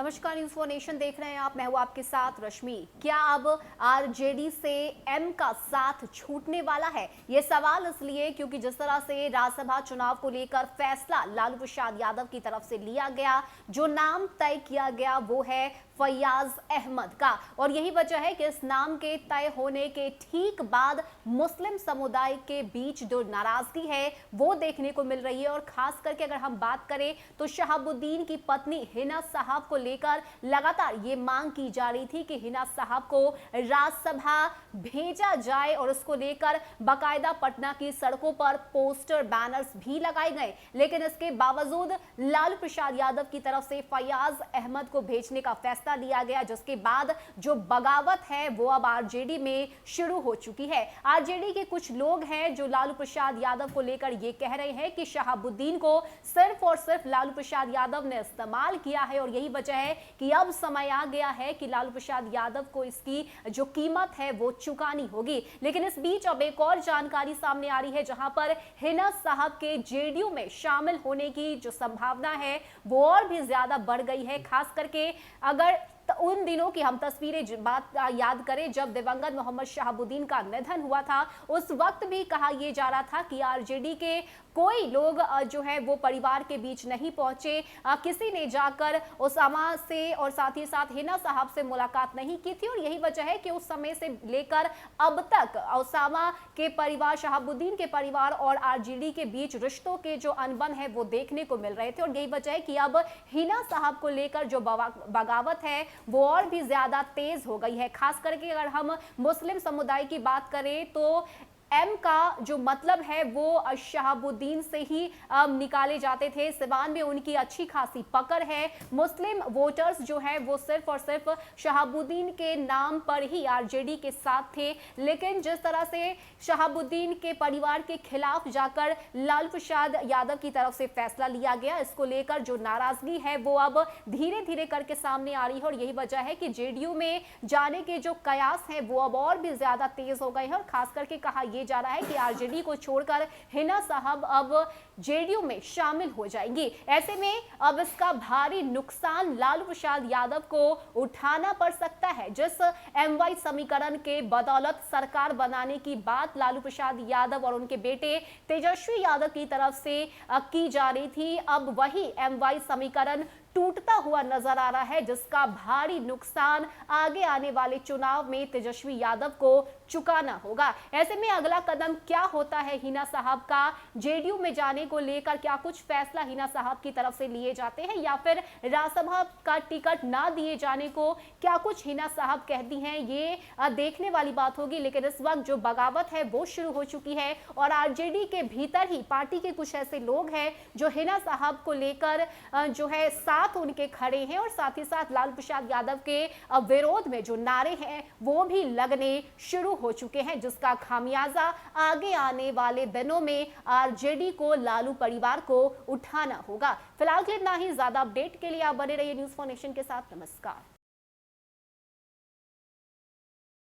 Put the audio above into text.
नमस्कार, news for nation देख रहे हैं आप। मैं हूं आपके साथ रश्मि। क्या अब आरजेडी से एम का साथ छूटने वाला है? ये सवाल इसलिए क्योंकि जिस तरह से राज्यसभा चुनाव को लेकर फैसला लालू प्रसाद यादव की तरफ से लिया गया, जो नाम तय किया गया वो है फैयाज अहमद का। और यही वजह है कि इस नाम के तय होने के ठीक बाद मुस्लिम समुदाय के बीच जो नाराजगी है वो देखने को मिल रही है। और खास करके अगर हम बात करें तो शहाबुद्दीन की पत्नी हिना साहब को लेकर लगातार ये मांग की जा रही थी कि हिना साहब को राज्यसभा भेजा जाए और उसको लेकर बाकायदा पटना की सड़कों पर पोस्टर बैनर्स भी लगाए गए। लेकिन इसके बावजूद लालू प्रसाद यादव की तरफ से फैयाज अहमद को भेजने का फैसला लिया गया, जिसके बाद जो बगावत है वो अब आरजेडी में शुरू हो चुकी है। आरजेडी के कुछ लोग हैं जो लालू प्रसाद यादव को लेकर ये कह रहे हैं कि शहाबुद्दीन को सिर्फ और सिर्फ लालू प्रसाद यादव ने इस्तेमाल किया है और यही वजह है कि अब समय आ गया है कि लालू प्रसाद यादव को इसकी जो कीमत है वो चुकानी होगी। लेकिन इस बीच अब एक और जानकारी सामने आ रही है, जहां पर हिना साहब के जेडीयू में शामिल होने की जो संभावना है वो और भी ज्यादा बढ़ गई है। खास करके अगर तो उन दिनों की हम तस्वीरें बात याद करें जब दिवंगत मोहम्मद शहाबुद्दीन का निधन हुआ था, उस वक्त भी कहा यह जा रहा था कि आरजेडी के कोई लोग जो है वो परिवार के बीच नहीं पहुंचे, किसी ने जाकर ओसामा से और साथ ही साथ हिना साहब से मुलाकात नहीं की थी। और यही वजह है कि उस समय से लेकर अब तक ओसामा के परिवार, शहाबुद्दीन के परिवार और आरजेडी के बीच रिश्तों के जो अनबन है वो देखने को मिल रहे थे। और यही वजह है कि अब हिना साहब को लेकर जो बगावत है वो और भी ज्यादा तेज हो गई है। खास करके अगर हम मुस्लिम समुदाय की बात करें तो एम का जो मतलब है वो शहाबुद्दीन से ही निकाले जाते थे। सिवान में उनकी अच्छी खासी पकड़ है। मुस्लिम वोटर्स जो है वो सिर्फ और सिर्फ शहाबुद्दीन के नाम पर ही आरजेडी के साथ थे। लेकिन जिस तरह से शहाबुद्दीन के परिवार के खिलाफ जाकर लालू प्रसाद यादव की तरफ से फैसला लिया गया, इसको लेकर जो नाराजगी है वो अब धीरे धीरे करके सामने आ रही है। और यही वजह है कि जेडीयू में जाने के जो कयास हैं वो अब और भी ज्यादा तेज हो गए हैं। और खास करके कहा जा रहा है कि आरजेडी को छोड़कर हिना साहब अब जेडीयू में शामिल हो जाएंगी। ऐसे में अब इसका भारी नुकसान लालू प्रसाद यादव को उठाना पड़ सकता है। जिस एमवाई समीकरण के बदौलत सरकार बनाने की बात लालू प्रसाद यादव और उनके बेटे तेजस्वी यादव की तरफ से की जा रही थी, अब वही एमवाई समीकरण टूटता हुआ नजर आ रहा है, जिसका भारी नुकसान आगे आने वाले चुनाव में तेजस्वी यादव को चुकाना होगा। ऐसे में अगला कदम क्या होता है हिना साहब का जेडीयू में जाने को लेकर? क्या कुछ फैसला हिना साहब की तरफ से लिए जाते हैं या फिर राज्यसभा का टिकट ना दिए जाने को क्या कुछ हिना साहब कहती हैं, ये देखने वाली बात होगी। लेकिन इस वक्त जो बगावत है वो शुरू हो चुकी है और आरजेडी के भीतर ही पार्टी के कुछ ऐसे लोग हैं जो हिना साहब को लेकर जो है साथ उनके खड़े हैं और साथ ही साथ लालू प्रसाद यादव के विरोध में जो नारे हैं वो भी लगने शुरू हो चुके हैं, जिसका खामियाजा आगे आने वाले दिनों में आरजेडी को, लालू परिवार को उठाना होगा। फिलहाल इतना ही। ज्यादा अपडेट के लिए आप बने रहिए न्यूज़ फॉर नेशन के साथ। नमस्कार।